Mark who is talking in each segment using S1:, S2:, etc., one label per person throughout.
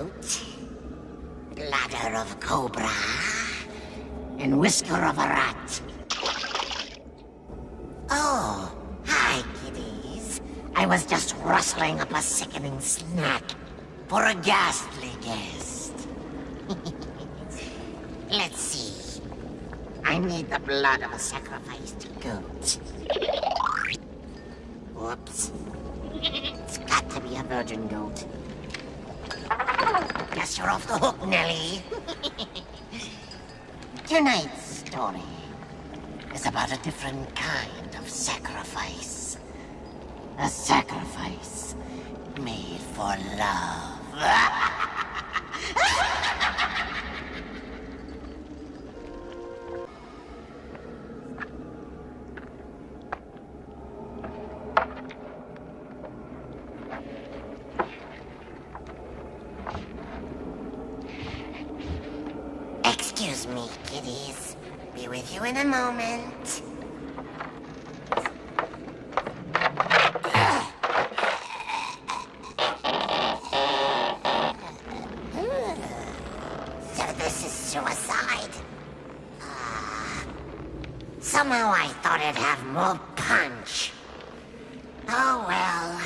S1: goat, bladder of cobra, and whisker of a rat. Oh, hi, kiddies. I was just rustling up a sickening snack for a ghastly guest. Let's see. I need the blood of a sacrificed goat. Whoops. It's got to be a virgin goat. Guess you're off the hook, Nelly. Tonight's story is about a different kind of sacrifice. A sacrifice made for love. Excuse me, kiddies. Be with you in a moment. So this is suicide? Somehow I thought it'd have more punch. Oh well.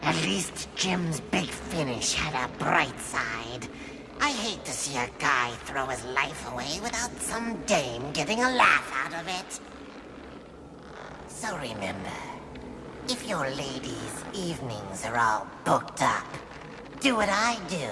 S1: At least Jim's big finish had a bright side. I hate to see a guy throw his life away without some dame getting a laugh out of it. So remember, if your ladies' evenings are all booked up, do what I do.